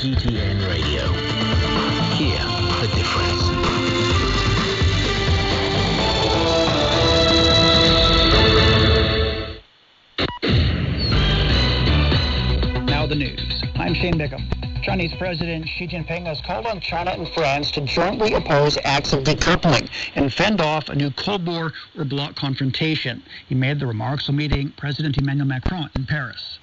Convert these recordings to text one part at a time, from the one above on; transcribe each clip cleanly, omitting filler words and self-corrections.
TTN Radio. Hear the difference. Now the news. I'm Shane Bickham. Chinese President Xi Jinping has called on China and France to jointly oppose acts of decoupling and fend off a new Cold War or bloc confrontation. He made the remarks while meeting President Emmanuel Macron in Paris.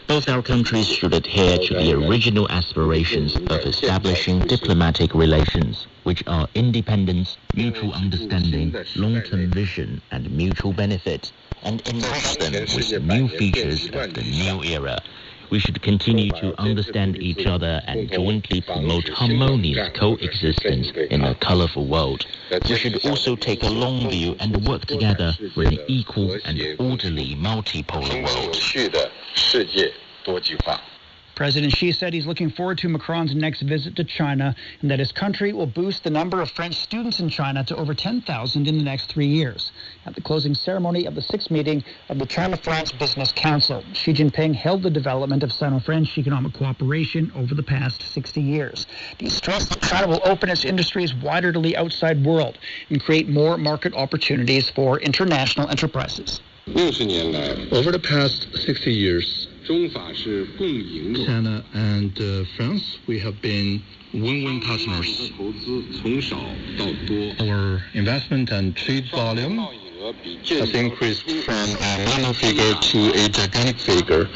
Both our countries should adhere to the original aspirations of establishing diplomatic relations, which are independence, mutual understanding, long-term vision, and mutual benefit, and enrich them with new features of the new era. We should continue to understand each other and jointly promote harmonious coexistence in a colorful world. We should also take a long view and work together for an equal and orderly multipolar world. President Xi said he's looking forward to Macron's next visit to China and that his country will boost the number of French students in China to over 10,000 in the next 3 years. At the closing ceremony of the sixth meeting of the China-France Business Council, Xi Jinping hailed the development of Sino-French economic cooperation over the past 60 years. He stressed that China will open its industries wider to the outside world and create more market opportunities for international enterprises. Over the past 60 years, China and France, we have been win-win partners. Our investment and trade volume has increased from a minor figure to a gigantic figure.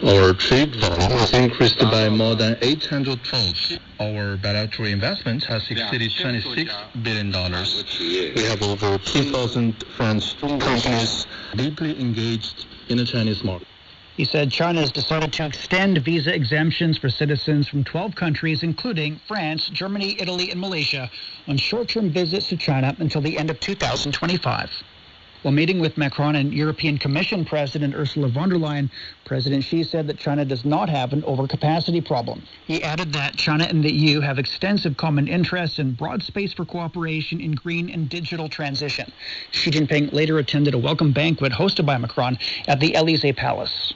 Our trade volume has increased by more than 800-fold. Our bilateral investment has exceeded $26 billion. We have over 2,000 French companies deeply engaged in the Chinese market. He said China has decided to extend visa exemptions for citizens from 12 countries, including France, Germany, Italy, and Malaysia, on short-term visits to China until the end of 2025. While meeting with Macron and European Commission President Ursula von der Leyen, President Xi said that China does not have an overcapacity problem. He added that China and the EU have extensive common interests and broad space for cooperation in green and digital transition. Xi Jinping later attended a welcome banquet hosted by Macron at the Élysée Palace.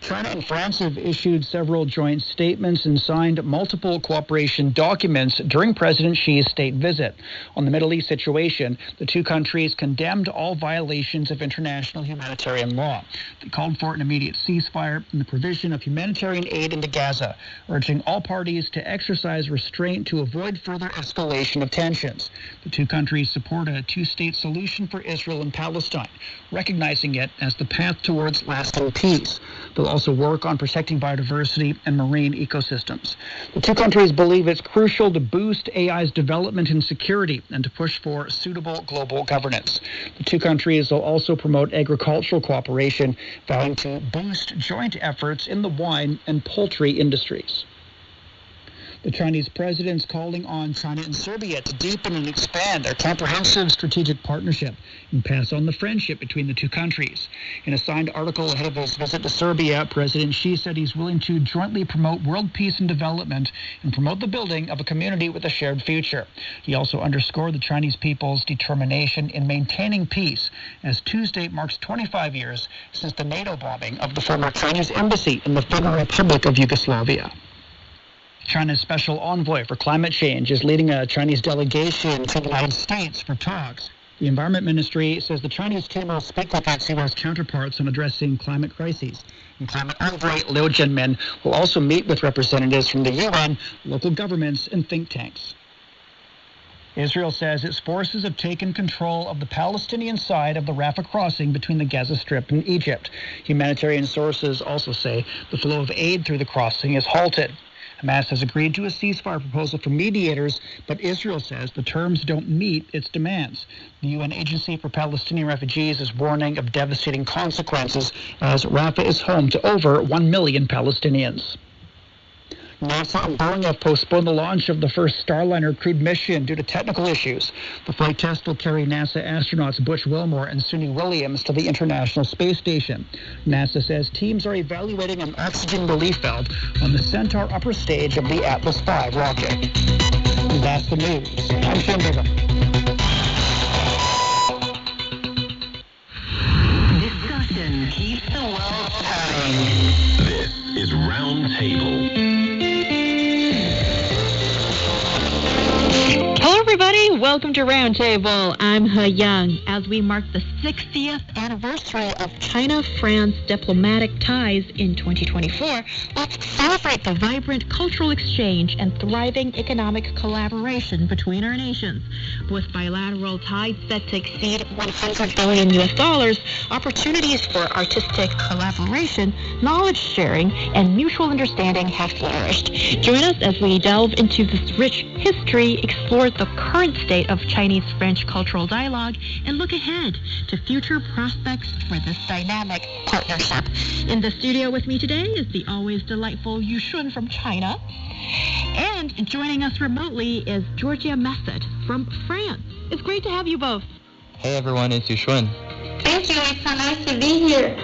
China and France have issued several joint statements and signed multiple cooperation documents during President Xi's state visit. On the Middle East situation, the two countries condemned all violations of international humanitarian law. They called for an immediate ceasefire and the provision of humanitarian aid into Gaza, urging all parties to exercise restraint to avoid further escalation of tensions. The two countries support a two-state solution for Israel and Palestine, recognizing it as the path towards lasting peace. They'll also work on protecting biodiversity and marine ecosystems. The two countries believe it's crucial to boost AI's development and security and to push for suitable global governance. The two countries will also promote agricultural cooperation, vowing to boost joint efforts in the wine and poultry industries. The Chinese president's calling on China and Serbia to deepen and expand their comprehensive strategic partnership and pass on the friendship between the two countries. In a signed article ahead of his visit to Serbia, President Xi said he's willing to jointly promote world peace and development and promote the building of a community with a shared future. He also underscored the Chinese people's determination in maintaining peace, as Tuesday marks 25 years since the NATO bombing of the former Chinese embassy in the Federal Republic of Yugoslavia. China's special envoy for climate change is leading a Chinese delegation to the United States for talks. The Environment Ministry says the Chinese team will speak with its U.S. counterparts on addressing climate crises. And climate envoy Liu Jianmin will also meet with representatives from the UN, local governments, and think tanks. Israel says its forces have taken control of the Palestinian side of the Rafah crossing between the Gaza Strip and Egypt. Humanitarian sources also say the flow of aid through the crossing is halted. Hamas has agreed to a ceasefire proposal from mediators, but Israel says the terms don't meet its demands. The UN Agency for Palestinian Refugees is warning of devastating consequences as Rafah is home to over 1 million Palestinians. NASA and Boeing have postponed the launch of the first Starliner crewed mission due to technical issues. The flight test will carry NASA astronauts Butch Wilmore and Suni Williams to the International Space Station. NASA says teams are evaluating an oxygen relief valve on the Centaur upper stage of the Atlas V rocket. And that's the news. I'm Shane Bickham. Discussion keeps the world turning. This Roundtable. Hello, everybody. Welcome to Roundtable. I'm He Yang. As we mark the 60th anniversary of China-France diplomatic ties in 2024, let's celebrate the vibrant cultural exchange and thriving economic collaboration between our nations. With bilateral ties set to exceed $100 billion, opportunities for artistic collaboration, knowledge sharing, and mutual understanding have flourished. Join us as we delve into this rich history, explore the current state of Chinese-French cultural dialogue, and look ahead to future prospects for this dynamic partnership. In the studio with me today is the always delightful Yushun from China. And joining us remotely is Georgia Messet from France. It's great to have you both. Hey everyone, it's Yushun. Thank you, it's so nice to be here.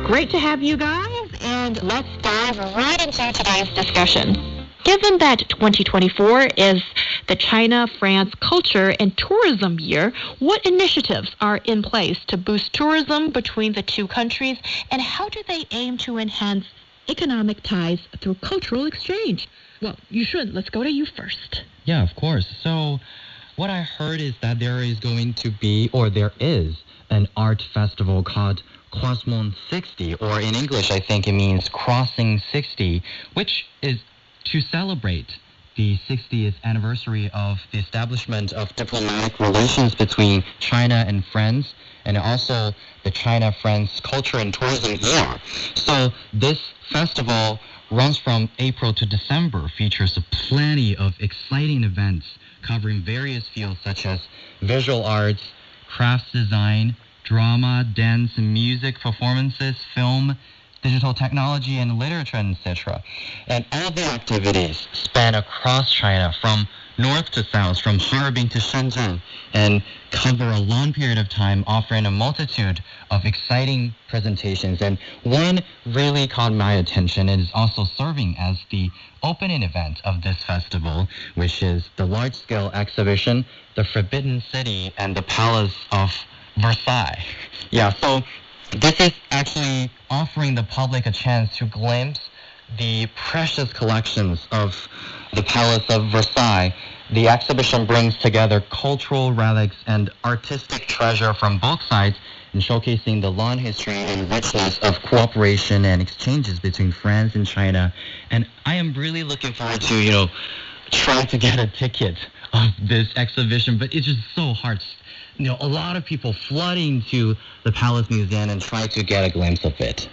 Great to have you guys, and let's dive right into today's discussion. Given that 2024 is the China-France Culture and Tourism Year, what initiatives are in place to boost tourism between the two countries, and how do they aim to enhance economic ties through cultural exchange? Well, let's go to you first. Yeah, of course. So what I heard is that there is an art festival called Croisement 60, or in English, I think it means Crossing 60, which is to celebrate the 60th anniversary of the establishment of diplomatic relations between China and France, and also the China-France Culture and Tourism Year. So this festival runs from April to December, features plenty of exciting events covering various fields such as visual arts, crafts design, drama, dance, music, performances, film, digital technology, and literature, etc. And all the activities span across China from north to south, from Harbin to Shenzhen, and cover a long period of time, offering a multitude of exciting presentations. And one really caught my attention and is also serving as the opening event of this festival, which is the large-scale exhibition, The Forbidden City and the Palace of Versailles. Yeah, so this is actually offering the public a chance to glimpse the precious collections of the Palace of Versailles. The exhibition brings together cultural relics and artistic treasure from both sides, and showcasing the long history and richness of cooperation and exchanges between France and China. And I am really looking forward to, try to get a ticket of this exhibition, but it's just so hard. A lot of people flooding to the Palace Museum and try to get a glimpse of it.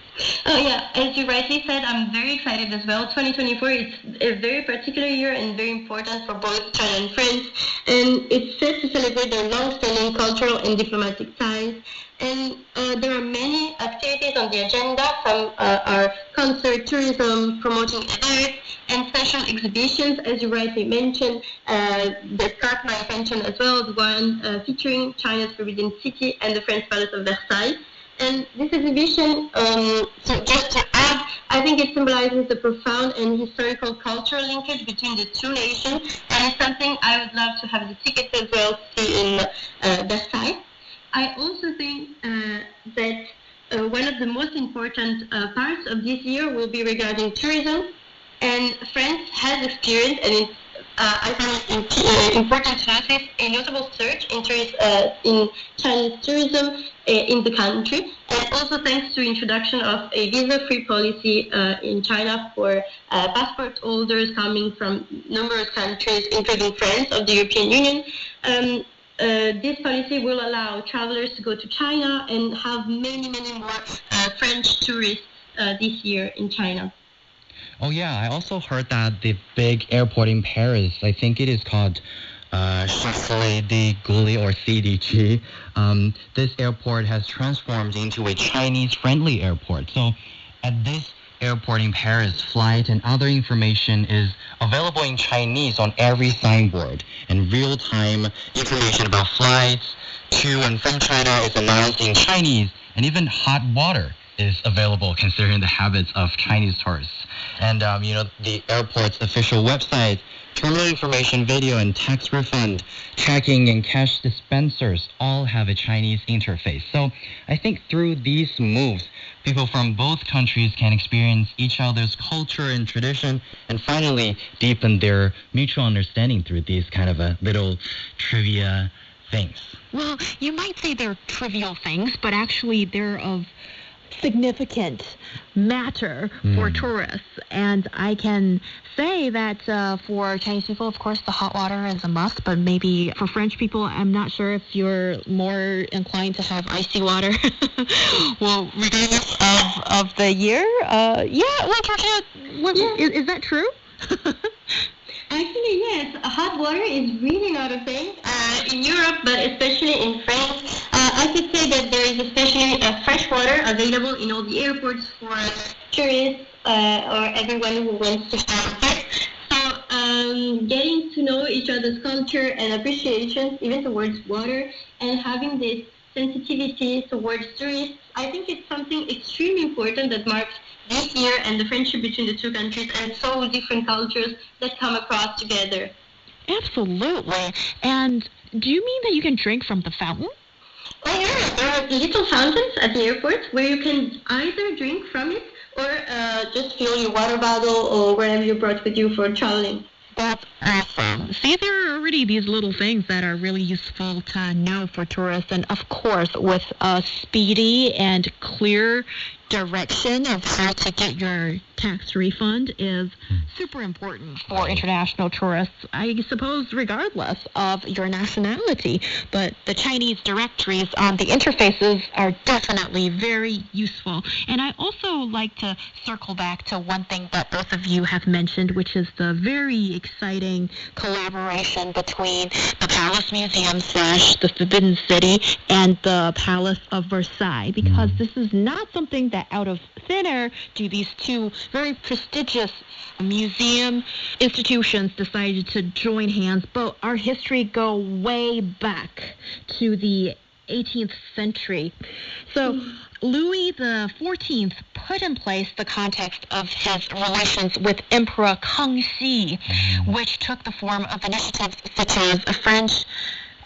Oh yeah, as you rightly said, I'm very excited as well. 2024 is a very particular year and very important for both China and France, and it's set to celebrate their long-standing cultural and diplomatic ties. And there are many activities on the agenda, from our concert, tourism, promoting events, and special exhibitions, as you rightly mentioned, that caught my attention as well, the one featuring China's Forbidden City and the French Palace of Versailles. And this exhibition, so just to add, I think it symbolizes the profound and historical cultural linkage between the two nations, and it's something I would love to have the ticket as well to see in Versailles. I also think that one of the most important parts of this year will be regarding tourism, and France has experienced, and it's I find it important to notice a notable surge in Chinese tourism in the country, and also thanks to introduction of a visa-free policy in China for passport holders coming from numerous countries, including France of the European Union. This policy will allow travelers to go to China and have many more French tourists this year in China. Oh yeah, I also heard that the big airport in Paris, I think it is called Charles de Gaulle or CDG. This airport has transformed into a Chinese-friendly airport. So at this airport in Paris, flight and other information is available in Chinese on every signboard, and real-time information about flights to and from China is announced in Chinese, and even hot water is available considering the habits of Chinese tourists. And, the airport's official website, terminal information, video, and tax refund, tracking, and cash dispensers all have a Chinese interface. So I think through these moves, people from both countries can experience each other's culture and tradition, and finally deepen their mutual understanding through these kind of little trivia things. Well, you might say they're trivial things, but actually they're of significant matter for tourists. And I can say that for Chinese people, of course, the hot water is a must, but maybe for French people, I'm not sure if you're more inclined to have icy water. Well, regardless of the year, is that true? Actually, yes. Hot water is really not a thing in Europe, but especially in France. I could say that there is especially fresh water available in all the airports for tourists or everyone who wants to have sex. So getting to know each other's culture and appreciation, even towards water, and having this sensitivity towards tourists, I think it's something extremely important that marks this year and the friendship between the two countries and so different cultures that come across together. Absolutely. And do you mean that you can drink from the fountain? Oh yeah, there are little fountains at the airport where you can either drink from it or just fill your water bottle or whatever you brought with you for traveling. That's awesome. See, there are already these little things that are really useful to know for tourists. And of course, with a speedy and clear direction of how to get your tax refund is super important for international tourists, I suppose, regardless of your nationality. But the Chinese directories on the interfaces are definitely very useful. And I also like to circle back to one thing that both of you have mentioned, which is the very exciting collaboration between the Palace Museum / the Forbidden City and the Palace of Versailles, because this is not something that out of thin air do these two very prestigious museum institutions decided to join hands, but our history go way back to the 18th century. So Louis XIV put in place the context of his relations with Emperor Kangxi, which took the form of initiatives such as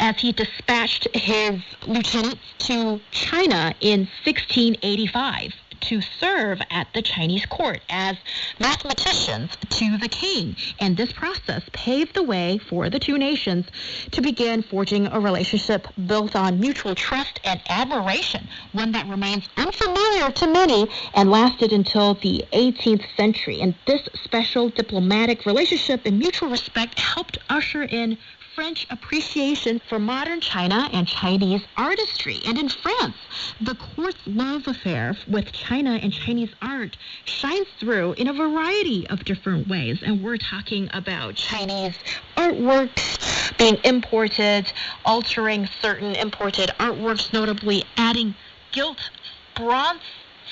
as he dispatched his lieutenants to China in 1685 to serve at the Chinese court as mathematicians to the king. And this process paved the way for the two nations to begin forging a relationship built on mutual trust and admiration, one that remains unfamiliar to many and lasted until the 18th century. And this special diplomatic relationship and mutual respect helped usher in French appreciation for modern China and Chinese artistry. And in France, the court's love affair with China and Chinese art shines through in a variety of different ways. And we're talking about Chinese artworks being imported, altering certain imported artworks, notably adding gilt bronze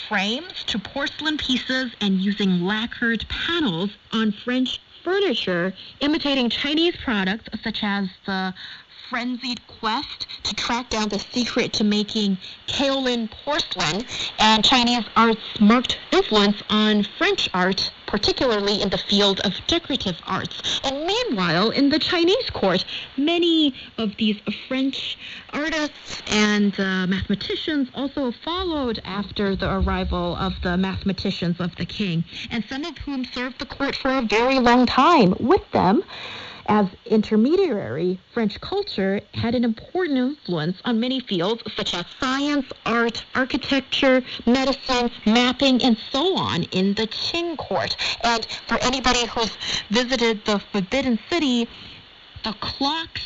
frames to porcelain pieces and using lacquered panels on French furniture, imitating Chinese products such as the frenzied quest to track down the secret to making kaolin porcelain, and Chinese art's marked influence on French art, particularly in the field of decorative arts. And meanwhile, in the Chinese court, many of these French artists and mathematicians also followed after the arrival of the mathematicians of the king, and some of whom served the court for a very long time. With them, as intermediary, French culture had an important influence on many fields such as science, art, architecture, medicine, mapping, and so on in the Qing court. And for anybody who's visited the Forbidden City, the clocks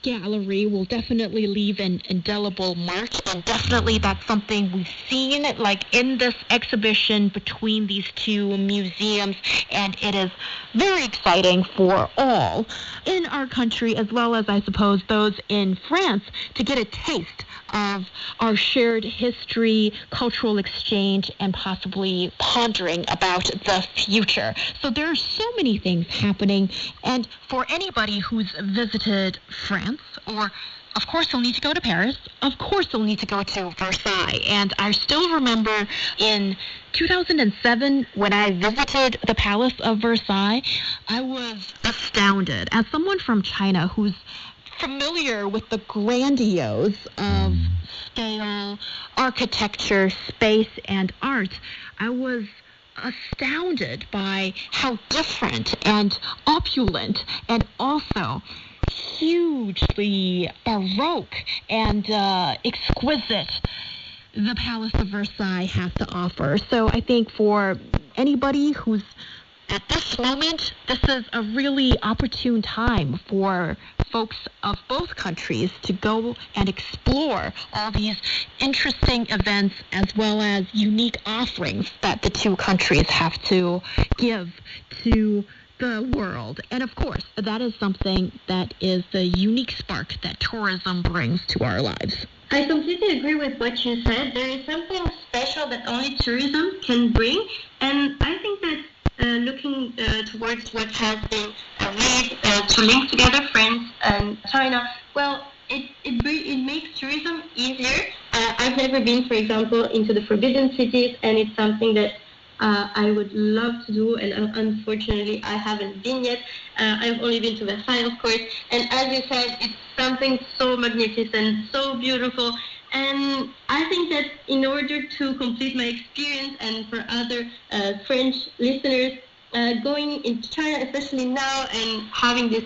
gallery will definitely leave an indelible mark, and definitely that's something we've seen like in this exhibition between these two museums, and it is very exciting for all in our country as well as I suppose those in France to get a taste of our shared history, cultural exchange, and possibly pondering about the future. So there are so many things happening, and for anybody who's visited France or of course, you'll need to go to Paris. Of course, you'll need to go to Versailles. And I still remember in 2007, when I visited the Palace of Versailles, I was astounded. As someone from China who's familiar with the grandiose of scale, architecture, space, and art, I was astounded by how different and opulent and also hugely baroque and exquisite the Palace of Versailles has to offer. So I think for anybody who's at this moment, this is a really opportune time for folks of both countries to go and explore all these interesting events as well as unique offerings that the two countries have to give to the world. And of course, that is something that is the unique spark that tourism brings to our lives. I completely agree with what you said. There is something special that only tourism can bring, and I think that looking towards what has been made to link together France and China, well, it makes tourism easier. I've never been, for example, into the Forbidden Cities, and it's something that I would love to do, and unfortunately I haven't been yet. I've only been to Versailles, of course, and as you said, it's something so magnificent, so beautiful. And I think that in order to complete my experience and for other French listeners, going into China, especially now, and having this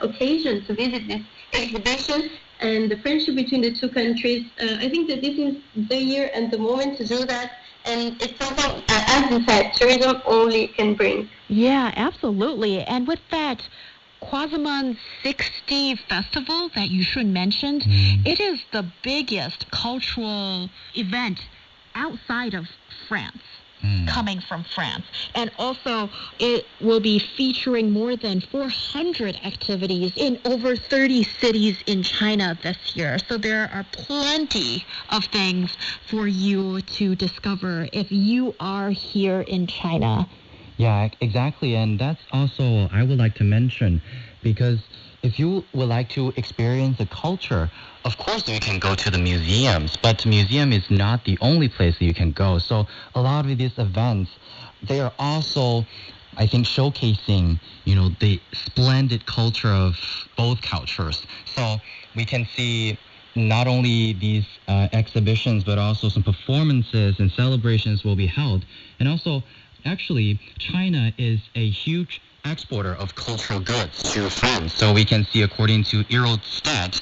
occasion to visit this exhibition and the friendship between the two countries, I think that this is the year and the moment to do that. And it's something, as you said, tourism only can bring. Yeah, absolutely. And with that Quasimon 60 festival that you should mentioned, it is the biggest cultural event outside of France, coming from France. And also, it will be featuring more than 400 activities in over 30 cities in China this year. So there are plenty of things for you to discover if you are here in China. Yeah, exactly. And that's also, I would like to mention, because if you would like to experience the culture, of course you can go to the museums, but the museum is not the only place that you can go. So a lot of these events, they are also, I think, showcasing, the splendid culture of both cultures. So we can see not only these exhibitions, but also some performances and celebrations will be held. And also, actually, China is a huge exporter of cultural goods to France. So we can see, according to Eurostat,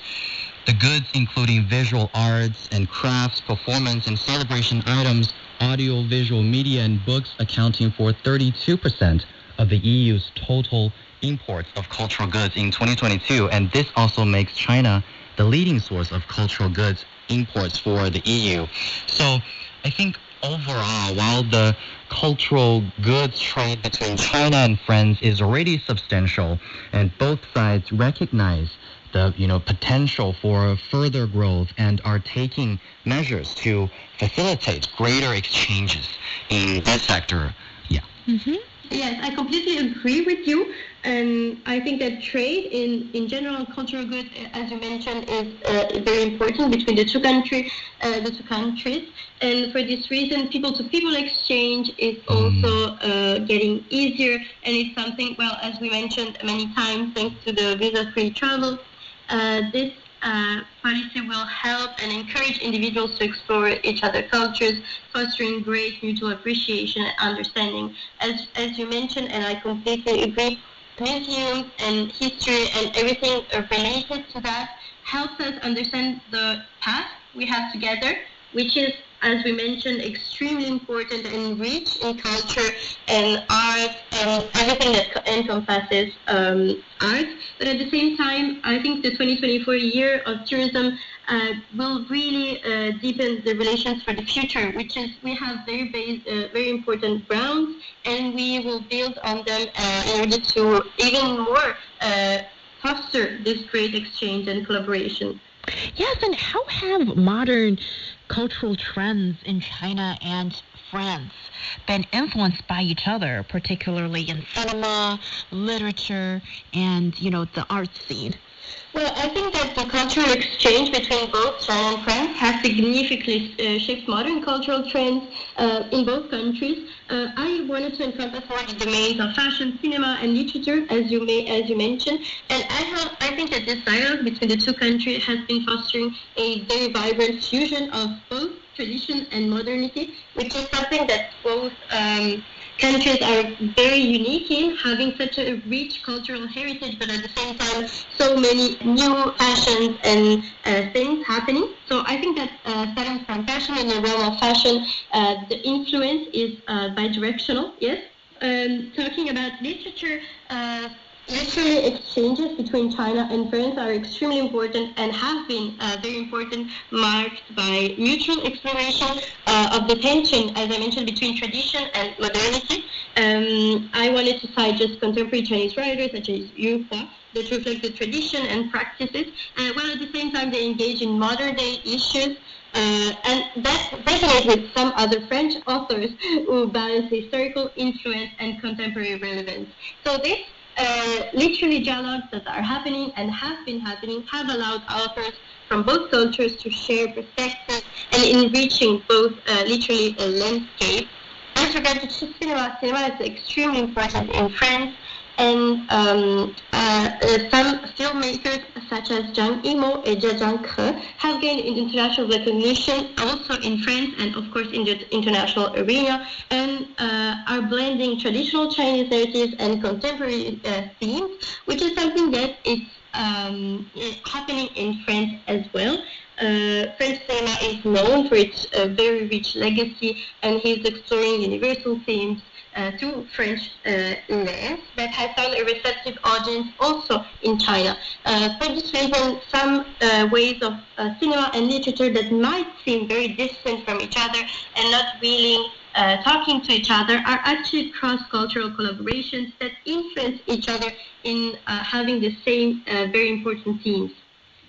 the goods including visual arts and crafts, performance and celebration items, audio, visual media, and books accounting for 32% of the EU's total imports of cultural goods in 2022. And this also makes China the leading source of cultural goods imports for the EU. So I think overall, while the cultural goods trade between China and France is already substantial, and both sides recognize the potential for further growth and are taking measures to facilitate greater exchanges in this sector. Yeah. Mm-hmm. Yes, I completely agree with you. And I think that trade in general, cultural goods, as you mentioned, is very important between the two countries. And for this reason, people-to-people exchange is also getting easier. And it's something, well, as we mentioned many times, thanks to the visa-free travel, this policy will help and encourage individuals to explore each other's cultures, fostering great mutual appreciation and understanding. As you mentioned, and I completely agree, museums and history and everything related to that helps us understand the past we have together, which is, as we mentioned, extremely important and rich in culture and art and everything that encompasses art. But at the same time, I think the 2024 year of tourism will really deepen the relations for the future, which is we have very important grounds, and we will build on them in order to even more foster this great exchange and collaboration. Yes, and how have modern cultural trends in China and France been influenced by each other, particularly in cinema, literature, and, the art scene? Well, I think that the cultural exchange between both China and France has significantly shaped modern cultural trends in both countries. I wanted to encompass more the domains of fashion, cinema, and literature, as you mentioned. And I think that this dialogue between the two countries has been fostering a very vibrant fusion of both tradition and modernity, which is something that both countries are very unique in, having such a rich cultural heritage, but at the same time, so many new fashions and things happening. So I think that starting from fashion, in the realm of fashion, the influence is bidirectional, yes. Talking about literature, literary exchanges between China and France are extremely important and have been very important, marked by mutual exploration of the tension, as I mentioned, between tradition and modernity. I wanted to cite just contemporary Chinese writers such as Yu Hua that reflect the tradition and practices, while at the same time they engage in modern-day issues. And that resonates with some other French authors who balance historical influence and contemporary relevance. So this literary dialogues that are happening and have been happening have allowed authors from both cultures to share perspectives and enriching both literally a landscape. As regards to cinema is extremely important in France, and some filmmakers such as Zhang Yimou and Jia Zhangke have gained international recognition also in France and of course in the international arena, and are blending traditional Chinese narratives and contemporary themes, which is something that is happening in France as well. French cinema is known for its very rich legacy, and he's exploring universal themes through French lens that has found a receptive audience also in China. For this reason, some ways of cinema and literature that might seem very distant from each other and not really talking to each other are actually cross-cultural collaborations that influence each other in having the same very important themes.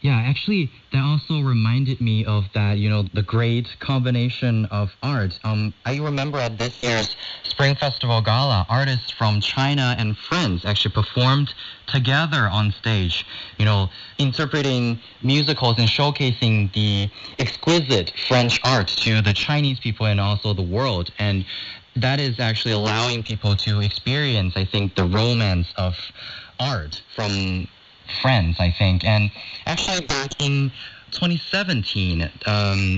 Yeah, actually, that also reminded me of that, the great combination of art. I remember at this year's Spring Festival Gala, artists from China and France actually performed together on stage, interpreting musicals and showcasing the exquisite French art to the Chinese people and also the world. And that is actually allowing people to experience, I think, the romance of art from France, I think. And actually back in 2017,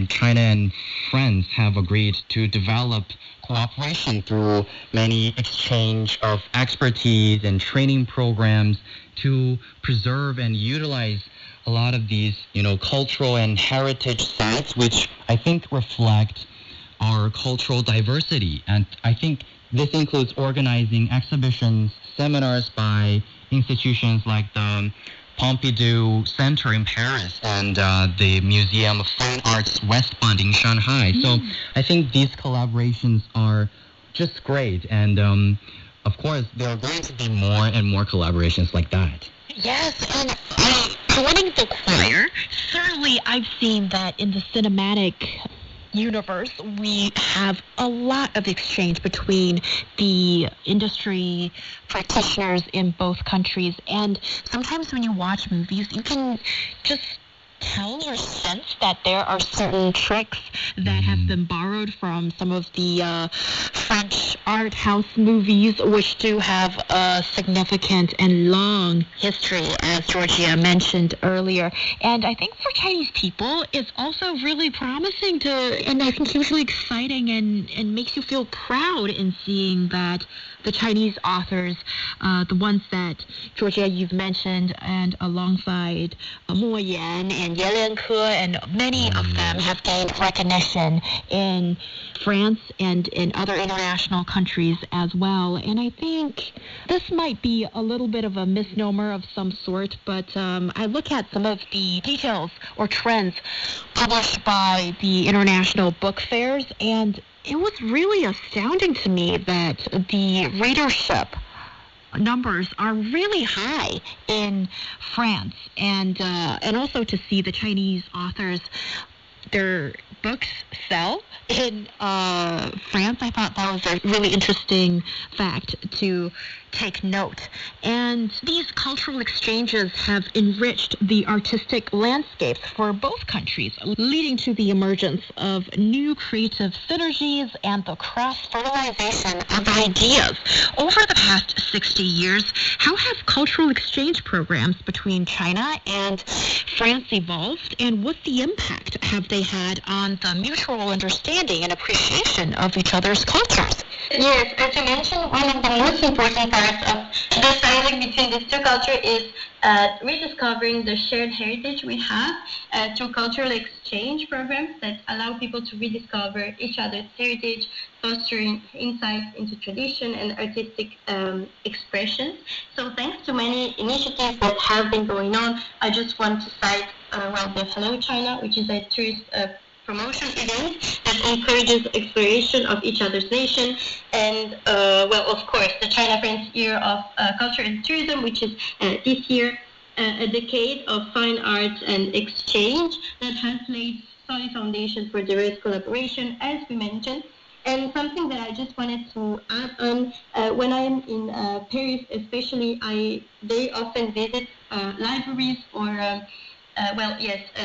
China and France have agreed to develop cooperation through many exchange of expertise and training programs to preserve and utilize a lot of these, cultural and heritage sites, which I think reflect our cultural diversity. And I think this includes organizing exhibitions, seminars by institutions like the Pompidou Center in Paris and the Museum of Fine Arts Westbund in Shanghai. So I think these collaborations are just great. And of course, there are going to be more and more collaborations like that. Yes, and joining the choir, certainly I've seen that in the cinematic universe, we have a lot of exchange between the industry practitioners in both countries. And sometimes when you watch movies, you can just tell or sense that there are certain tricks that have been borrowed from some of the French art house movies, which do have a significant and long history, as Georgia mentioned earlier. And I think for Chinese people, it's also really promising and I think hugely exciting and makes you feel proud in seeing that the Chinese authors, the ones that, Georgia, you've mentioned, and alongside Mo Yan and Ye Lianke, and many of them have gained recognition in France and in other international countries as well. And I think this might be a little bit of a misnomer of some sort, but I look at some of the details or trends published by the international book fairs, and it was really astounding to me that the readership numbers are really high in France, and also to see the Chinese authors, their books sell in France. I thought that was a really interesting fact to take note. And these cultural exchanges have enriched the artistic landscapes for both countries, leading to the emergence of new creative synergies and the cross-fertilization of ideas. Over the past 60 years, how have cultural exchange programs between China and France evolved, and what the impact have they had on the mutual understanding and appreciation of each other's cultures? Yes, as you mentioned, one of the most important parts of this dialogue between these two cultures is rediscovering the shared heritage we have through cultural exchange programs that allow people to rediscover each other's heritage, fostering insights into tradition and artistic expression. So thanks to many initiatives that have been going on, I just want to cite the Hello China, which is a tourist promotion event that encourages exploration of each other's nation, and of course, the China-France Year of Culture and Tourism, which is this year a decade of fine arts and exchange that has laid solid foundation for diverse collaboration, as we mentioned. And something that I just wanted to add on, when I'm in Paris especially, I very often visit libraries or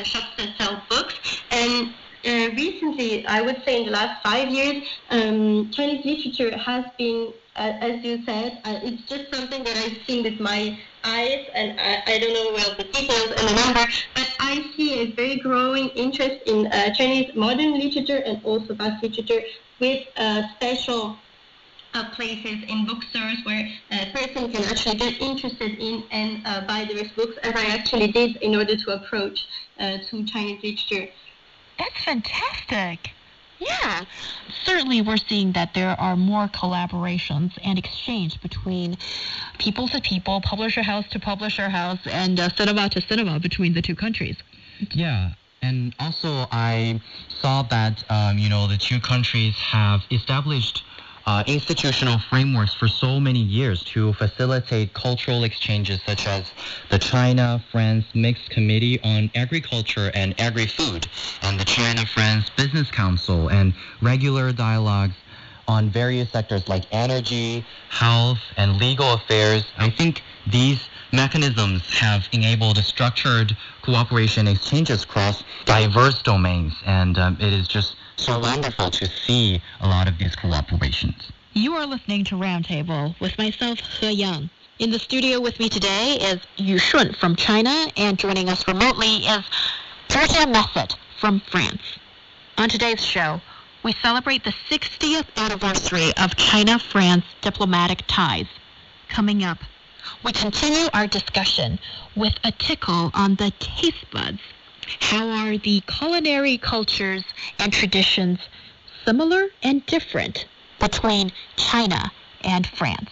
shops that sell books. And recently, I would say in the last 5 years, Chinese literature has been, as you said, it's just something that I've seen with my eyes, and I don't know the details and the number, but I see a very growing interest in Chinese modern literature and also past literature, with special places in bookstores where a person can actually get interested in and buy diverse books, as I actually did in order to approach to Chinese literature. That's fantastic. Yeah. Certainly we're seeing that there are more collaborations and exchange between people to people, publisher house to publisher house, and cinema to cinema between the two countries. Yeah. And also I saw that, the two countries have established institutional frameworks for so many years to facilitate cultural exchanges, such as the China-France Mixed Committee on Agriculture and Agri-Food, and the China-France Business Council, and regular dialogues on various sectors like energy, health, and legal affairs. I think these mechanisms have enabled structured cooperation exchanges across diverse domains, and it is just so wonderful to see a lot of these collaborations. You are listening to Roundtable with myself, He Yang. In the studio with me today is Yu Shun from China, and joining us remotely is Georgia Messet from France. On today's show, we celebrate the 60th anniversary of China-France diplomatic ties. Coming up, we continue our discussion with a tickle on the taste buds. How are the culinary cultures and traditions similar and different between China and France?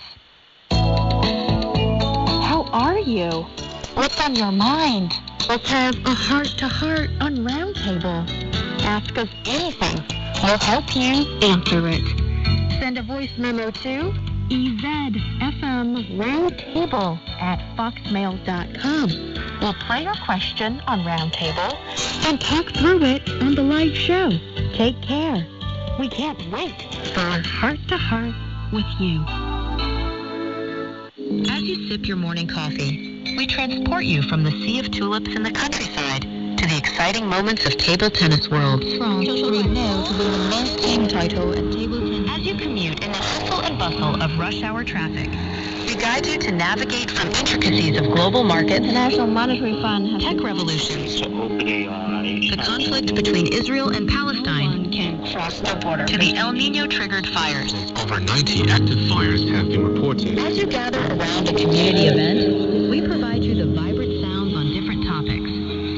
How are you? What's on your mind? Let's have a heart-to-heart on Roundtable. Ask us anything. We'll help you answer it. Send a voice memo to ezfmroundtable@foxmail.com. We'll play your question on Roundtable and talk through it on the live show. Take care. We can't wait for our heart-to-heart with you. As you sip your morning coffee, we transport you from the sea of tulips in the countryside to the exciting moments of table tennis world. France right now to win the men's team title at table tennis. As you commute in the hustle and bustle of rush hour traffic, we guide you to navigate from intricacies of global markets, the National Monetary Fund has tech revolutions, the conflict between Israel and Palestine, can cross the border, to the El Nino-triggered fires. Over 90 active fires have been reported. As you gather around a community event, we provide you the vibrant sounds on different topics,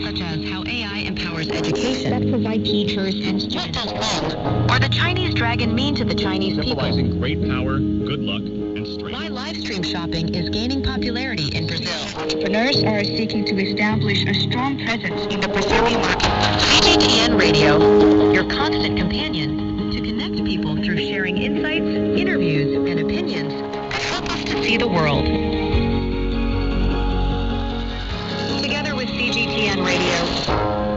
such as how AI empowers education, that provide teachers and students, or the Chinese dragon mean to the Chinese people. Symbolizing great power, good luck, and strength. Why live stream shopping is gaining popularity in Brazil. Entrepreneurs are seeking to establish a strong presence in the Brazilian market. CGTN Radio, your constant companion to connect people through sharing insights, interviews, and opinions that help us to see the world. Together with CGTN Radio,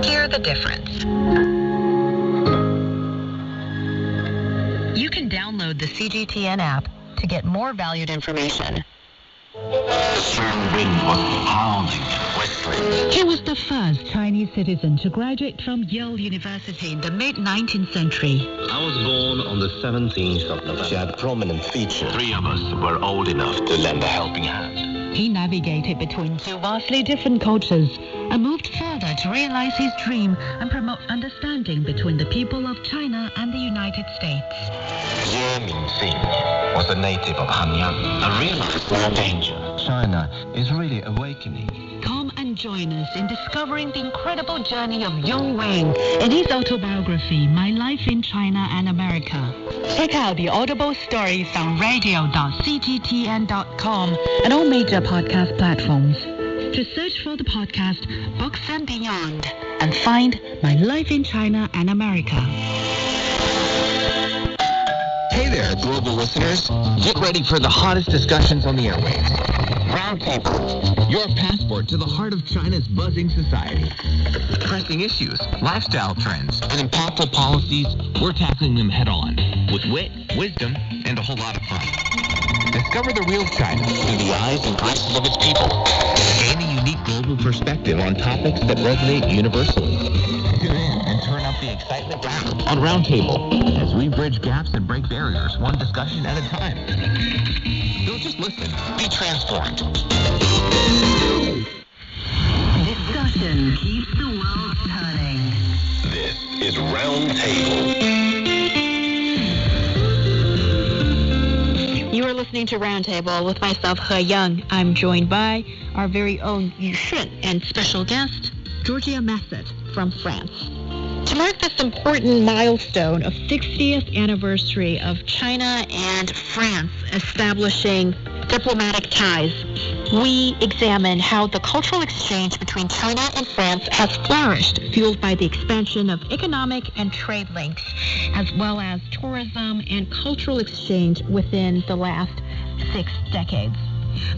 hear the difference. download the CGTN app to get more valued information. Strong wind was howling and whistling. He was the first Chinese citizen to graduate from Yale University in the mid-19th century. I was born on the 17th of November. She had prominent features. 3 of us were old enough to lend a helping hand. He navigated between two vastly different cultures and moved further to realize his dream and promote understanding between the people of China and the United States. Ye Mingxing was a native of Hanyang and realized the danger. China is really awakening. Come and join us in discovering the incredible journey of Yong Wang in his autobiography, My Life in China and America. Check out the Audible stories on radio.cgtn.com and all major podcast platforms. To search for the podcast Books and Beyond and find My Life in China and America. Hey there, global listeners. Get ready for the hottest discussions on the airwaves. Roundtable, your passport to the heart of China's buzzing society. Pressing issues, lifestyle trends, and impactful policies, we're tackling them head on with wit, wisdom, and a whole lot of fun. Discover the real China through the eyes and voices of its people. Gain a unique global perspective on topics that resonate universally. Tune in and turn up the excitement on Roundtable as we bridge gaps and break barriers one discussion at a time. Don't just listen, be transformed. Discussion keeps the world turning. This is Roundtable. You are listening to Roundtable with myself, He Yang. I'm joined by our very own Yu Shun and special guest, Georgia Massett from France. To mark this important milestone of 60th anniversary of China and France establishing diplomatic ties, we examine how the cultural exchange between China and France has flourished, fueled by the expansion of economic and trade links, as well as tourism and cultural exchange within the last 6 decades.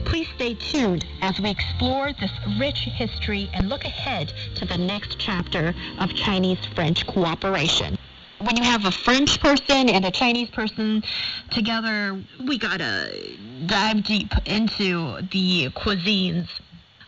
Please stay tuned as we explore this rich history and look ahead to the next chapter of Chinese-French cooperation. When you have a French person and a Chinese person together, we gotta dive deep into the cuisines.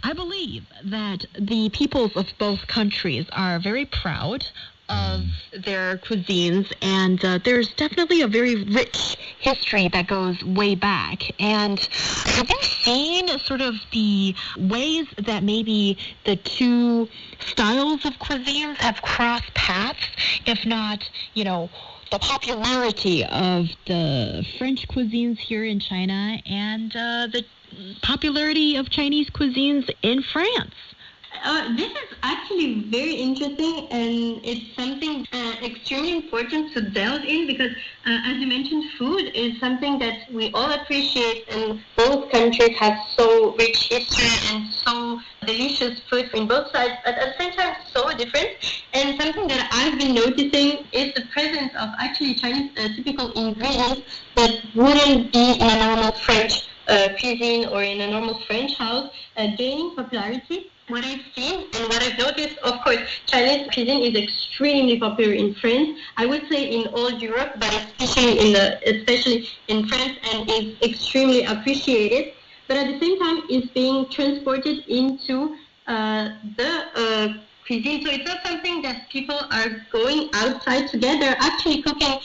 I believe that the peoples of both countries are very proud of their cuisines, and there's definitely a very rich history that goes way back. And have you seen sort of the ways that maybe the two styles of cuisines have crossed paths, if not, the popularity of the French cuisines here in China and the popularity of Chinese cuisines in France? This is actually very interesting, and it's something extremely important to delve in because, as you mentioned, food is something that we all appreciate, and both countries have so rich history and so delicious food in both sides, but at the same time so different. And something that I've been noticing is the presence of actually Chinese typical ingredients that wouldn't be in a normal French cuisine or in a normal French house, gaining popularity. What I've seen and what I've noticed, of course, Chinese cuisine is extremely popular in France. I would say in all Europe, but especially in France, and is extremely appreciated. But at the same time, it's being transported into the cuisine. So it's not something that people are going outside to get. They're actually cooking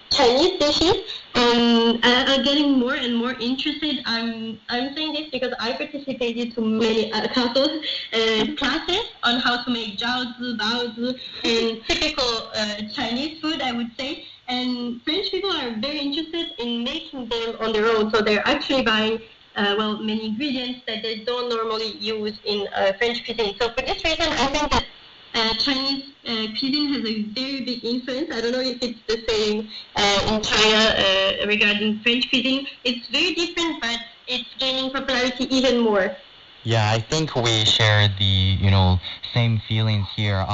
Chinese dishes and are getting more and more interested. I'm saying this because I participated to many classes on how to make jiaozi, baozi, and typical Chinese food, I would say. And French people are very interested in making them on their own. So they're actually buying many ingredients that they don't normally use in French cuisine. So for this reason, I think that Chinese cuisine has a very big influence. I don't know if it's the same in China regarding French cuisine. It's very different, but it's gaining popularity even more. Yeah, I think we share the, same feelings here.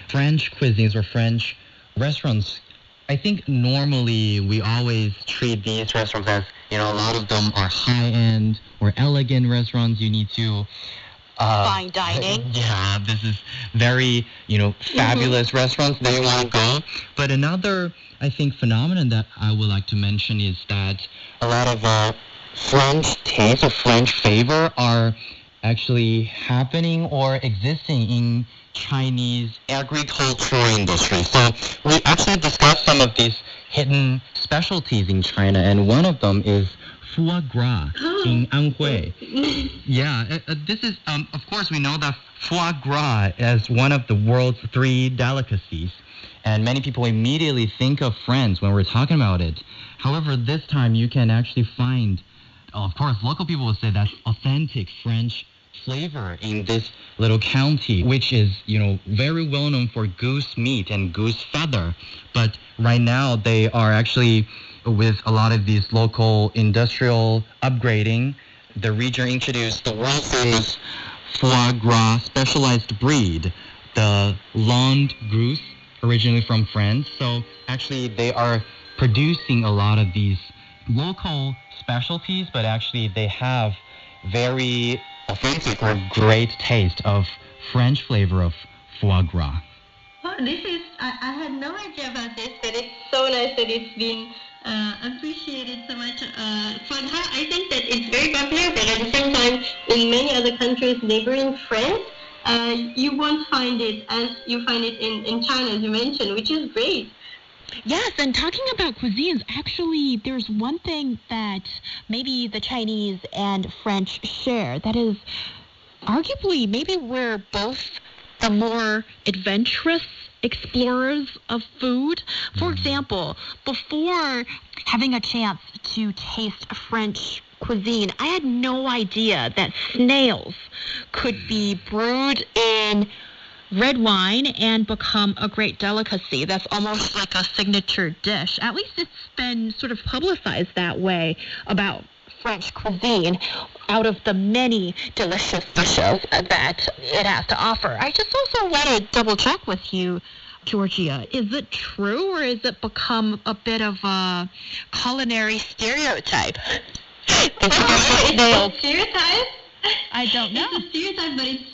French cuisines or French restaurants, I think normally we always treat these restaurants as, a lot of them are high-end or elegant restaurants. You need to fine dining. Yeah, this is very, fabulous restaurants that you want to go. But another, I think, phenomenon that I would like to mention is that a lot of French taste or French flavor are actually happening or existing in Chinese agriculture industry. So we actually discussed some of these hidden specialties in China, and one of them is foie gras in Anhui. Yeah, this is, of course, we know that foie gras is one of the world's 3 delicacies, and many people immediately think of France when we're talking about it. However, this time you can actually find, of course, local people will say that's authentic French flavor in this little county, which is, very well known for goose meat and goose feather. But right now they are actually, with a lot of these local industrial upgrading, the region introduced the world famous foie gras specialized breed, the Land Goose, originally from France. So actually they are producing a lot of these local specialties, but actually they have very authentic or great taste of French flavor of foie gras. Oh, I had no idea about this, but it's so nice that it's been appreciated so much. Foie gras, I think that it's very popular, but at the same time, in many other countries neighboring France, you won't find it as you find it in China, as you mentioned, which is great. Yes, and talking about cuisines, actually, there's one thing that maybe the Chinese and French share. That is, arguably, maybe we're both the more adventurous explorers of food. For example, before having a chance to taste French cuisine, I had no idea that snails could be brewed in red wine and become a great delicacy. That's almost like a signature dish. At least it's been sort of publicized that way about French cuisine out of the many delicious dishes that it has to offer. I just also want to double check with you, Georgia. Is it true, or is it become a bit of a culinary stereotype? It's a stereotype? I don't know. It's a stereotype, but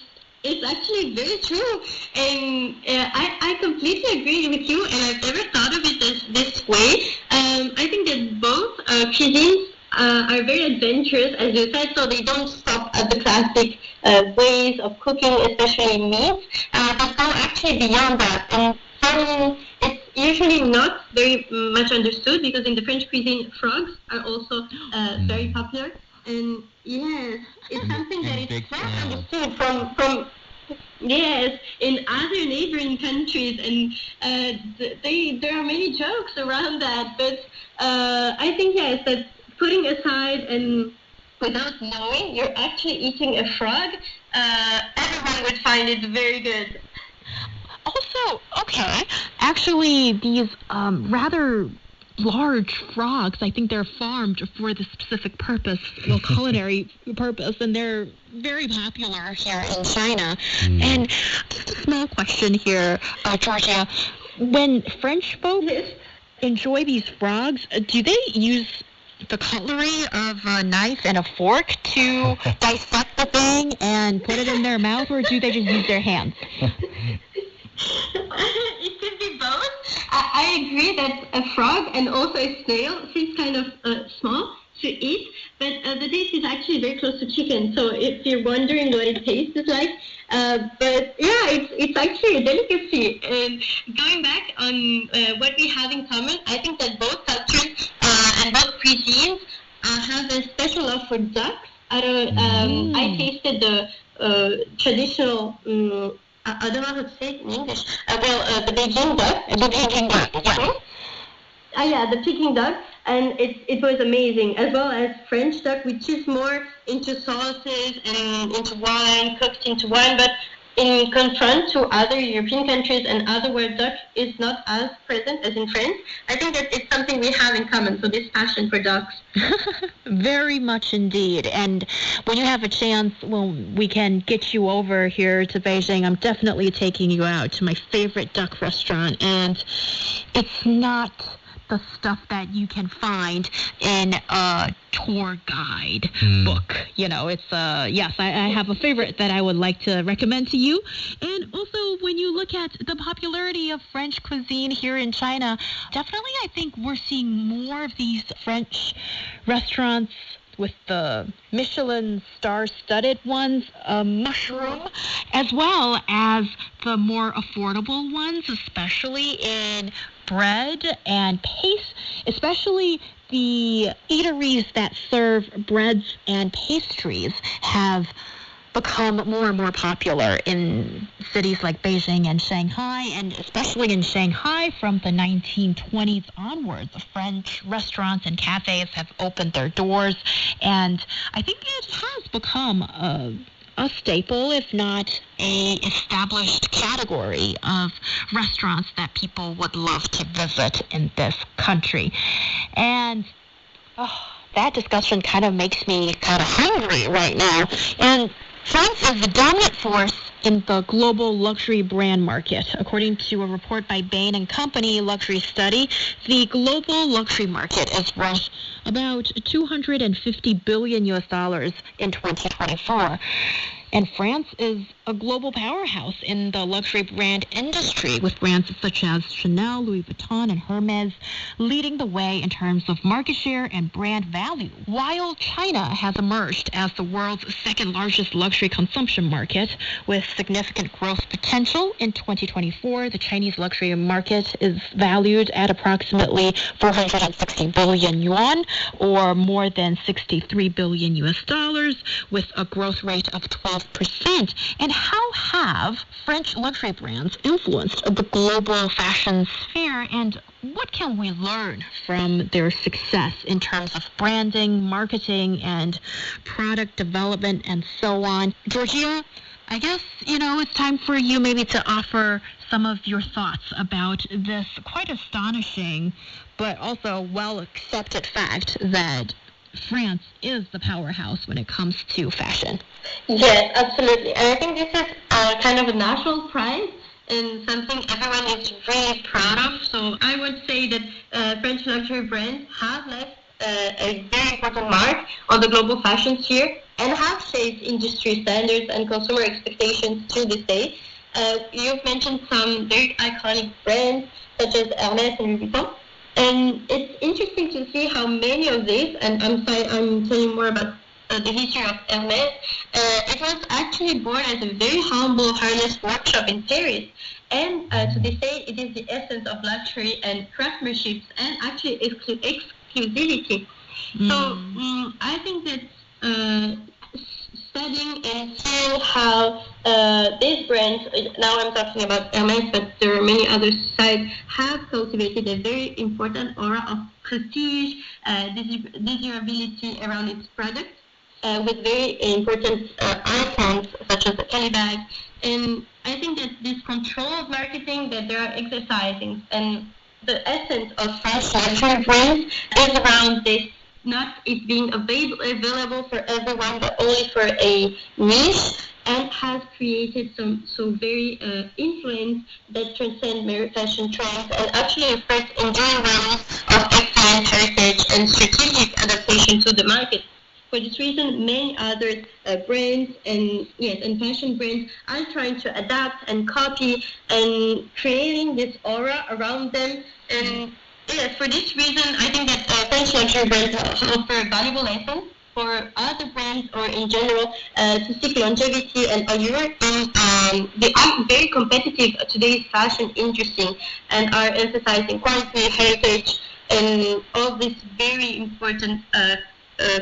it's actually very true, and I completely agree with you, and I've never thought of it this way. I think that both cuisines are very adventurous, as you said, so they don't stop at the classic ways of cooking, especially meat. But go actually beyond that, and it's usually not very much understood, because in the French cuisine, frogs are also very popular. And yes, it's something that is well understood from yes, in other neighboring countries, and there are many jokes around that. But I think yes, that putting aside and without knowing you're actually eating a frog, everyone would find it very good. Also, okay, actually these rather large frogs, I think they're farmed for the specific purpose, culinary purpose, and they're very popular here in China. And just a small question here, Georgia. When French folk enjoy these frogs, do they use the cutlery of a knife and a fork to dissect the thing and put it in their mouth, or do they just use their hands? It could be both. I agree that a frog and also a snail seems kind of small to eat, but the taste is actually very close to chicken. So if you're wondering what it tastes like, but yeah, it's actually a delicacy. And going back on what we have in common, I think that both cultures and both cuisines have a special love for ducks. I tasted the traditional. I don't know how to say it in English. The Beijing duck. The Beijing duck, yeah. Yeah, the Peking duck, and it was amazing, as well as French duck, which is more into sauces and into wine, cooked into wine, but in confront to other European countries and other where duck is not as present as in France, I think that it's something we have in common, so this passion for ducks. Very much indeed. And when you have a chance, when we can get you over here to Beijing, I'm definitely taking you out to my favorite duck restaurant. And it's not the stuff that you can find in a tour guide book. You know, it's, yes, I have a favorite that I would like to recommend to you. And also, when you look at the popularity of French cuisine here in China, definitely I think we're seeing more of these French restaurants with the Michelin star-studded ones, mushroom, as well as the more affordable ones, especially in bread and paste, especially the eateries that serve breads and pastries have become more and more popular in cities like Beijing and Shanghai, and especially in Shanghai from the 1920s onwards. The French restaurants and cafes have opened their doors, and I think it has become a staple, if not a established category of restaurants that people would love to visit in this country. And that discussion kind of makes me kind of hungry right now. And France is the dominant force in the global luxury brand market. According to a report by Bain & Company luxury study, the global luxury market is worth about $250 billion in 2024. And France is a global powerhouse in the luxury brand industry, with brands such as Chanel, Louis Vuitton, and Hermes leading the way in terms of market share and brand value. While China has emerged as the world's second largest luxury consumption market with significant growth potential, in 2024, the Chinese luxury market is valued at approximately 460 billion yuan, or more than $63 billion, with a growth rate of 12%. And how have French luxury brands influenced the global fashion sphere, and what can we learn from their success in terms of branding, marketing, and product development, and so on? Georgia, I guess, it's time for you maybe to offer some of your thoughts about this quite astonishing but also well-accepted fact that France is the powerhouse when it comes to fashion. Yes, absolutely. And I think this is kind of a national pride and something everyone is really proud of. So I would say that French luxury brands have left a very important mark on the global fashion sphere and have shaped industry standards and consumer expectations to this day. You've mentioned some very iconic brands such as Hermes and Louis Vuitton. And it's interesting to see how many of these, and I'm telling you more about the history of Hermes. It was actually born as a very humble harness workshop in Paris. And to this day, it is the essence of luxury and craftsmanship and actually exclusivity. So I think that studying and seeing how these brands, now I'm talking about Hermes, but there are many other sides, have cultivated a very important aura of prestige, desirability around its products, with very important icons such as the Kelly bag. And I think that this control of marketing that they are exercising, and the essence of French luxury brands is around this, not it being available for everyone, but only for a niche, and has created some very influence that transcend mere fashion trends and actually reflects enduring values of excellence, heritage, and strategic adaptation to the market. For this reason, many other brands and fashion brands are trying to adapt and copy and creating this aura around them. And yes, for this reason, I think that French luxury brands offer valuable lessons for other brands or in general to seek longevity and allure. And they are very competitive to today's fashion industry and are emphasizing quality, heritage, and all these very important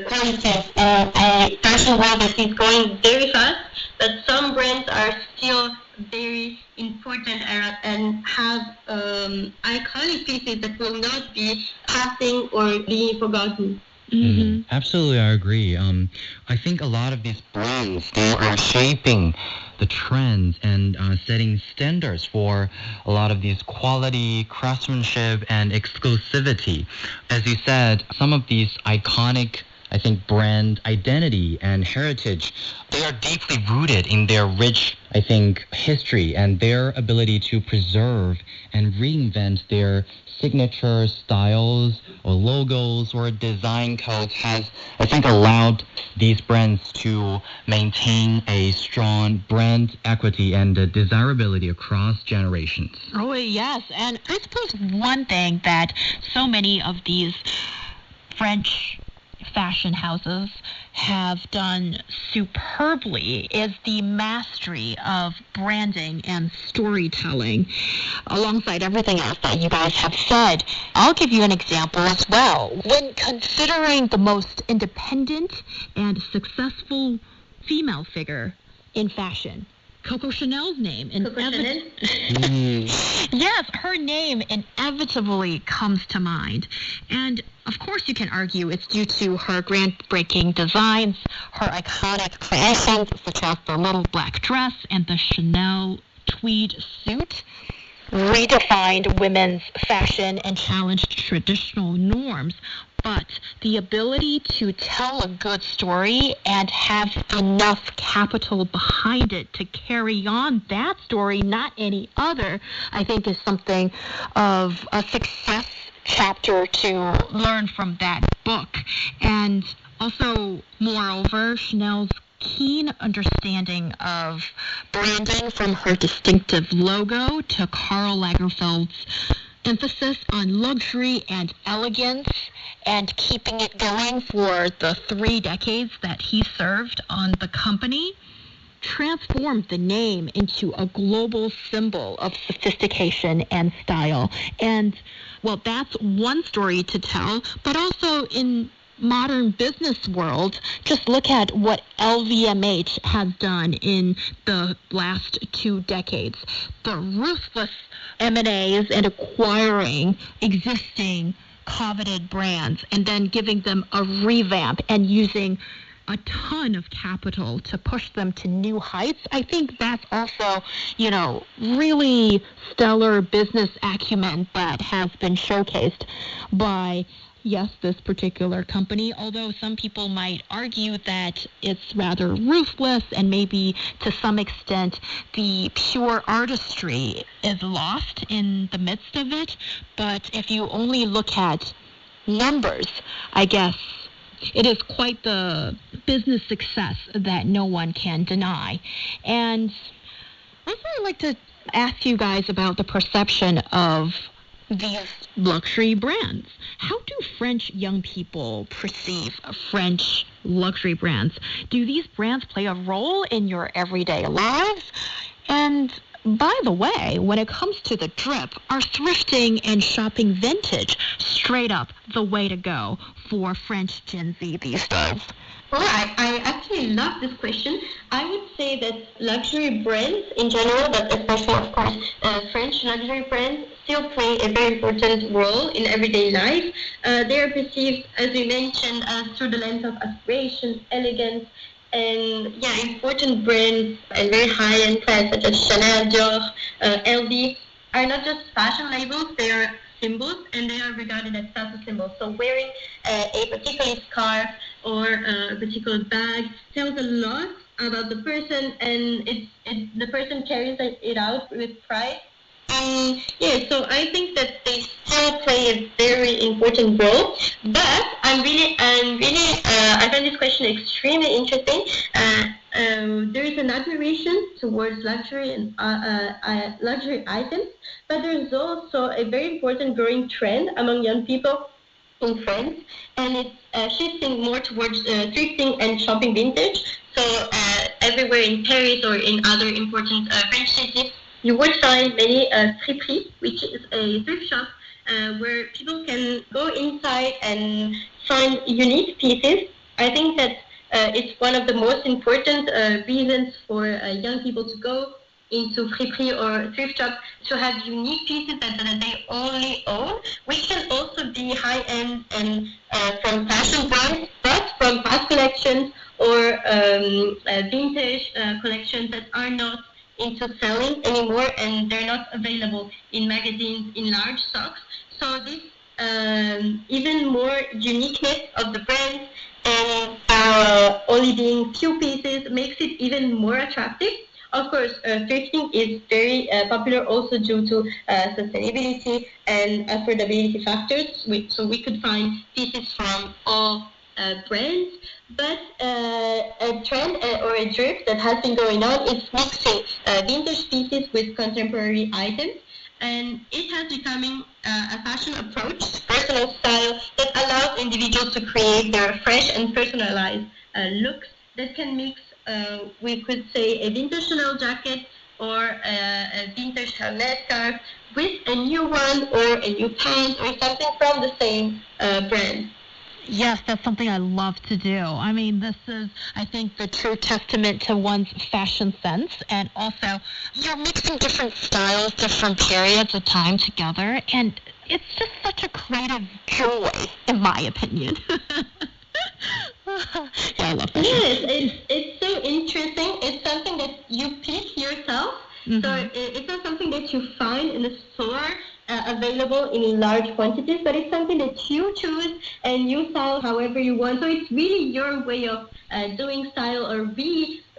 qualities in a fashion world that is going very fast, but some brands are still very important and have iconic pieces that will not be passing or being forgotten. Mm-hmm. Absolutely, I agree. I think a lot of these brands, they are shaping the trends and setting standards for a lot of these quality, craftsmanship, and exclusivity. As you said, some of these iconic I think, brand identity and heritage. They are deeply rooted in their rich, I think, history and their ability to preserve and reinvent their signature styles or logos or design codes has, I think, allowed these brands to maintain a strong brand equity and desirability across generations. Oh, yes. And I suppose one thing that so many of these French fashion houses have done superbly is the mastery of branding and storytelling alongside everything else that you guys have said. I'll give you an example as well. When considering the most independent and successful female figure in fashion, Coco Chanel's name. Yes, her name inevitably comes to mind. And of course you can argue it's due to her groundbreaking designs, her iconic creations such as the little black dress and the Chanel tweed suit, redefined women's fashion and challenged traditional norms. But the ability to tell a good story and have enough capital behind it to carry on that story, not any other, I think is something of a success chapter to learn from that book. And also, moreover, Chanel's keen understanding of branding, from her distinctive logo to Karl Lagerfeld's emphasis on luxury and elegance, and keeping it going for the 3 decades that he served on the company, transformed the name into a global symbol of sophistication and style. And, well, that's one story to tell, but also in modern business world, just look at what LVMH has done in the last 2 decades. The ruthless M&As and acquiring existing coveted brands and then giving them a revamp and using a ton of capital to push them to new heights. I think that's also, really stellar business acumen that has been showcased by, yes, this particular company, although some people might argue that it's rather ruthless and maybe to some extent the pure artistry is lost in the midst of it. But if you only look at numbers, I guess it is quite the business success that no one can deny. And I'd really like to ask you guys about the perception of these luxury brands. How do French young people perceive French luxury brands? Do these brands play a role in your everyday lives? And by the way, when it comes to the drip, are thrifting and shopping vintage straight up the way to go for French Gen Z these days? Well, I actually love this question. I would say that luxury brands in general, but especially, of course, French luxury brands still play a very important role in everyday life. They are perceived, as we mentioned, through the lens of aspiration, elegance, and important brands and very high-end brands such as Chanel, Dior, LV are not just fashion labels, they are symbols, and they are regarded as status symbols. So wearing a particular scarf or a particular bag tells a lot about the person, and the person carries it out with pride. So I think that they still play a very important role. But I find this question extremely interesting. There is an admiration towards luxury and luxury items, but there is also a very important growing trend among young people in France, and it's shifting more towards thrifting and shopping vintage. So everywhere in Paris or in other important French cities, you would find many friperies, which is a thrift shop where people can go inside and find unique pieces. I think that it's one of the most important reasons for young people to go into friperie or thrift shop, to have unique pieces that they only own, which can also be high-end and from fashion brands, but from past collections or vintage collections that are not into selling anymore, and they're not available in magazines in large stocks. So this even more uniqueness of the brands and only being few pieces makes it even more attractive. Of course, thrifting is very popular also due to sustainability and affordability factors. So we could find pieces from all brands, but a trend or a drift that has been going on is mixing vintage pieces with contemporary items. And it has becoming a fashion approach, personal style that allows individuals to create their fresh and personalized looks that can mix, we could say, a vintage Chanel jacket or a vintage Hermes scarf with a new one or a new pant or something from the same brand. Yes, that's something I love to do. I mean, this is, I think, the true testament to one's fashion sense. And also, you're mixing different styles, different periods of time together. And it's just such a creative joy, in my opinion. Yeah, I love that. Yes, it's so interesting. It's something that you pick yourself. Mm-hmm. So it's not something that you find in the store available in large quantities, but it's something that you choose and you style however you want. So it's really your way of doing style or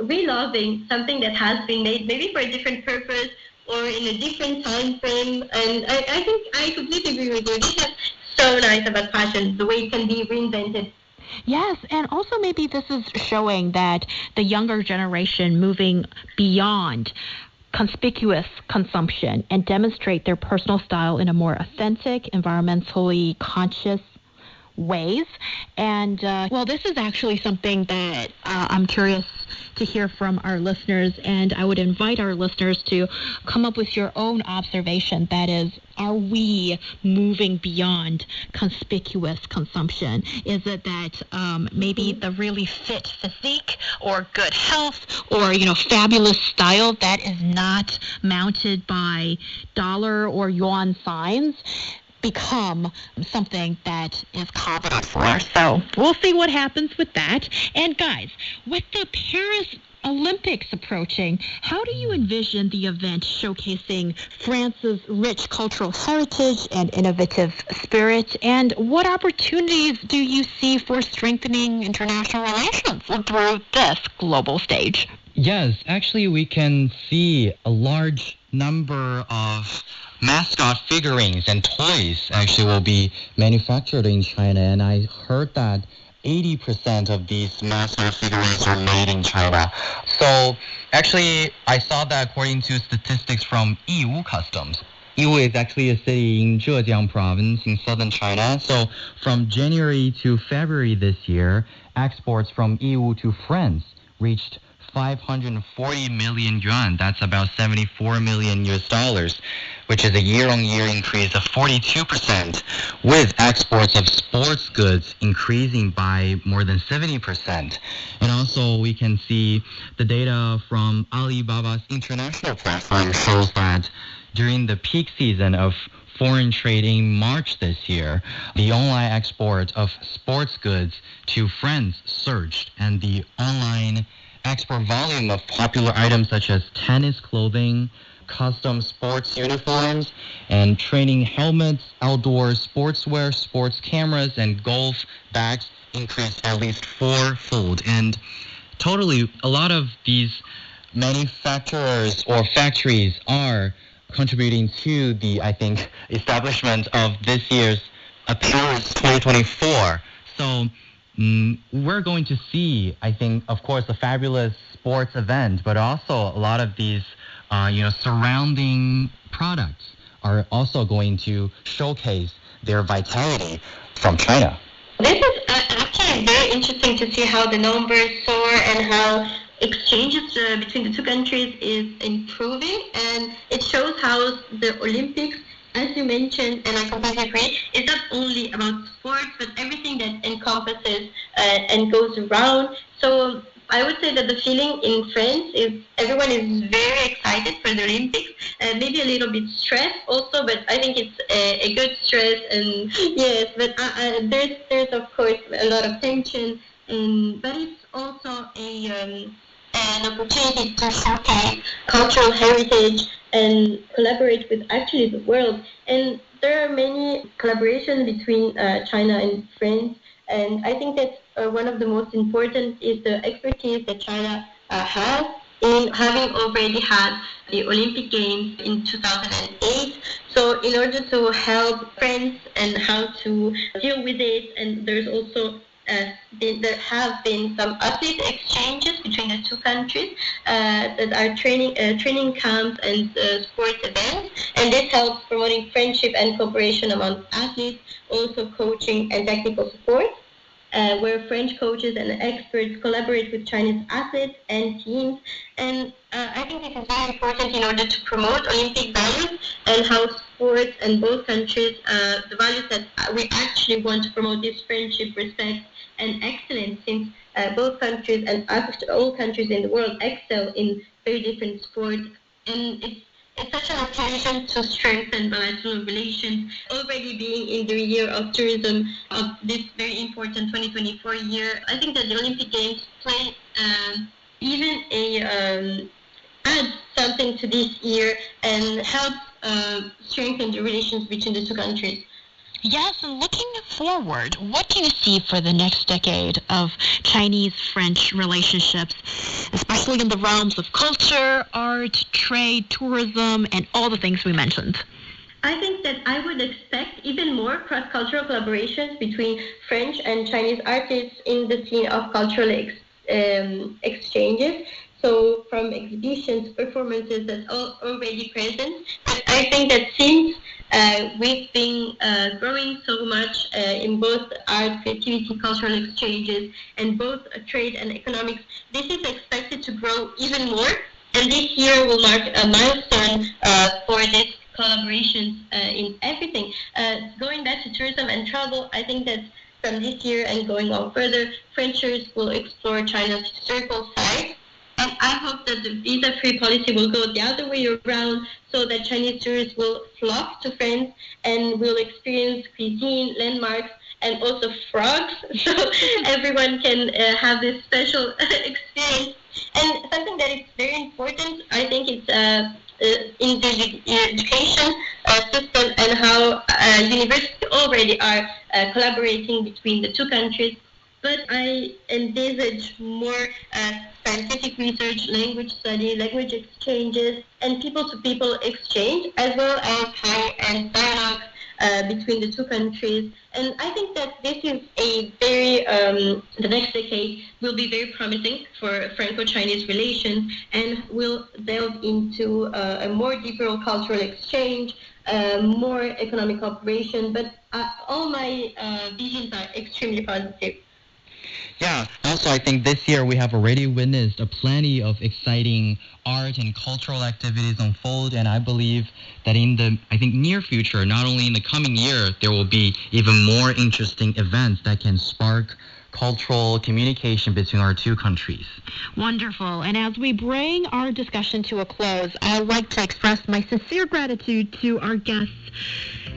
reloving something that has been made maybe for a different purpose or in a different time frame. And I think I completely agree with you. This is so nice about fashion, the way it can be reinvented. Yes, and also maybe this is showing that the younger generation moving beyond conspicuous consumption and demonstrate their personal style in a more authentic, environmentally conscious ways. And, well, this is actually something that I'm curious to hear from our listeners, and I would invite our listeners to come up with your own observation. That is, are we moving beyond conspicuous consumption? Is it that maybe the really fit physique or good health or, fabulous style that is not mounted by dollar or yuan signs become something that is coveted for? So we'll see what happens with that. And guys, with the Paris Olympics approaching, how do you envision the event showcasing France's rich cultural heritage and innovative spirit? And what opportunities do you see for strengthening international relations through this global stage? Yes, actually we can see a large number of mascot figurines and toys actually will be manufactured in China, and I heard that 80% of these mascot figurines are made in China. So actually, I saw that according to statistics from Yiwu Customs. Yiwu is actually a city in Zhejiang province in southern China. So from January to February this year, exports from Yiwu to France reached 540 million yuan. That's about $74 million, which is a year-on-year increase of 42%, with exports of sports goods increasing by more than 70%. And also, we can see the data from Alibaba's international platform shows that during the peak season of foreign trade in March this year, the online export of sports goods to France surged, and the online export volume of popular items such as tennis clothing, custom sports uniforms, and training helmets, outdoor sportswear, sports cameras, and golf bags increased at least fourfold. And totally, a lot of these manufacturers or factories are contributing to the, I think, establishment of this year's Paris 2024. So we're going to see, I think, of course, a fabulous sports event, but also a lot of these, surrounding products are also going to showcase their vitality from China. This is actually very interesting to see how the numbers soar and how exchanges between the two countries is improving, and it shows how the Olympics, as you mentioned, and I completely agree, is not only about sports, but everything that encompasses and goes around. So I would say that the feeling in France is everyone is very excited for the Olympics, maybe a little bit stressed also, but I think it's a good stress. And yes, but there's of course a lot of tension, but it's also an opportunity to showcase cultural heritage and collaborate with actually the world. And there are many collaborations between China and France, and I think that one of the most important is the expertise that China has in having already had the Olympic Games in 2008. So in order to help friends and how to deal with it, and there's also there have been some athlete exchanges between the two countries that are training camps and sports events, and this helps promoting friendship and cooperation among athletes, also coaching and technical support, where French coaches and experts collaborate with Chinese athletes and teams. And I think this is very important in order to promote Olympic values and how sports and both countries, the values that we actually want to promote is friendship, respect, and excellence, since both countries and all countries in the world excel in very different sports. And it's such an occasion to strengthen bilateral relations, already being in the year of tourism of this very important 2024 year. I think that the Olympic Games play add something to this year and help strengthen the relations between the two countries. Yes, and looking forward, what do you see for the next decade of Chinese-French relationships, especially in the realms of culture, art, trade, tourism, and all the things we mentioned? I think that I would expect even more cross-cultural collaborations between French and Chinese artists in the scene of cultural exchanges. So from exhibitions, performances that's already present. But I think that since we've been growing so much in both art, creativity, cultural exchanges, and both trade and economics, this is expected to grow even more. And this year will mark a milestone for this collaborations in everything. Going back to tourism and travel, I think that from this year and going on further, Frenchers will explore China's historical sites. And I hope that the visa-free policy will go the other way around, so that Chinese tourists will flock to France and will experience cuisine, landmarks, and also frogs, so everyone can have this special experience. And something that is very important, I think, it's in the education system and how universities already are collaborating between the two countries. But I envisage more scientific research, language study, language exchanges, and people-to-people exchange, as well as high-end dialogue between the two countries. And I think that this is a very, the next decade will be very promising for Franco-Chinese relations, and will delve into a more deeper cultural exchange, more economic cooperation. But all my visions are extremely positive. Yeah, also I think this year we have already witnessed plenty of exciting art and cultural activities unfold, and I believe that in the near future, not only in the coming year, there will be even more interesting events that can spark cultural communication between our two countries. Wonderful. And as we bring our discussion to a close, I'd like to express my sincere gratitude to our guests,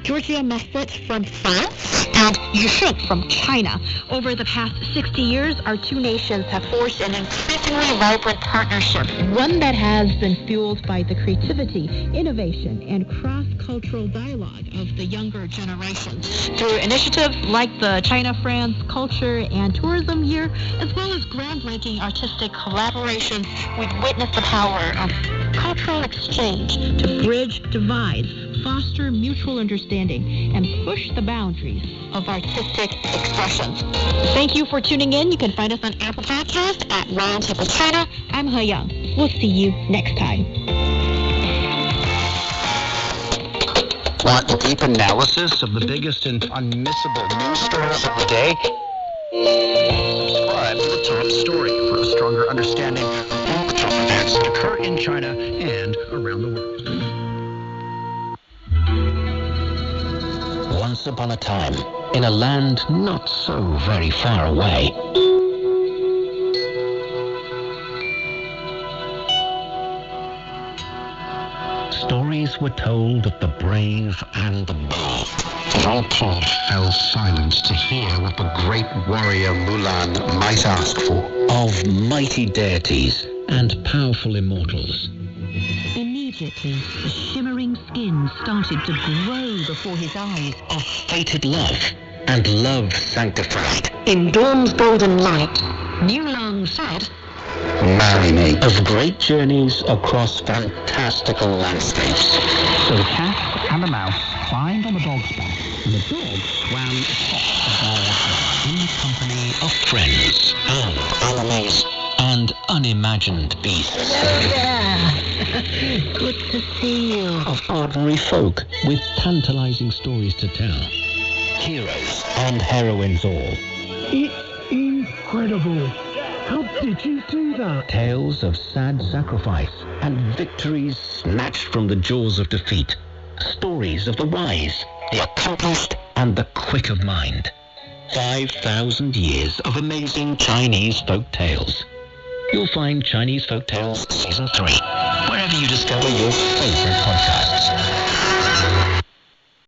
Georgia Messet from France and Yushuk from China. Over the past 60 years, our two nations have forged an increasingly vibrant partnership, one that has been fueled by the creativity, innovation, and cross-cultural dialogue of the younger generation. Through initiatives like the China-France Culture and Tourism Year, as well as groundbreaking artistic collaboration, we've witnessed the power of cultural exchange to bridge divides, foster mutual understanding, and push the boundaries of artistic expression. Thank you for tuning in. You can find us on Apple Podcast at Roundtable China. I'm He Yang. We'll see you next time. Want a deep analysis of the biggest and unmissable news stories of the day? Subscribe to the top story for a stronger understanding of all the top events that occur in China and around the world. Once upon a time, in a land not so very far away, stories were told of the brave and the bold. Jean-Paul fell silent to hear what the great warrior Mulan might ask for. Of mighty deities and powerful immortals. Immediately, the shimmering skin started to grow before his eyes. Of fated love and love sanctified. In dawn's golden light, New Long said, Marry me. Of great journeys across fantastical landscapes. So the cat and the mouse climbed on the dog's back, and the dog swam across the In the company of friends and enemies and unimagined beasts. Good to see you. Of ordinary folk with tantalizing stories to tell. Heroes and heroines all. It's incredible. How did you do that? Tales of sad sacrifice and victories snatched from the jaws of defeat. Stories of the wise, the accomplished, and the quick of mind. 5,000 years of amazing Chinese folk tales. You'll find Chinese Folk Tales Season 3 wherever you discover your favorite podcasts.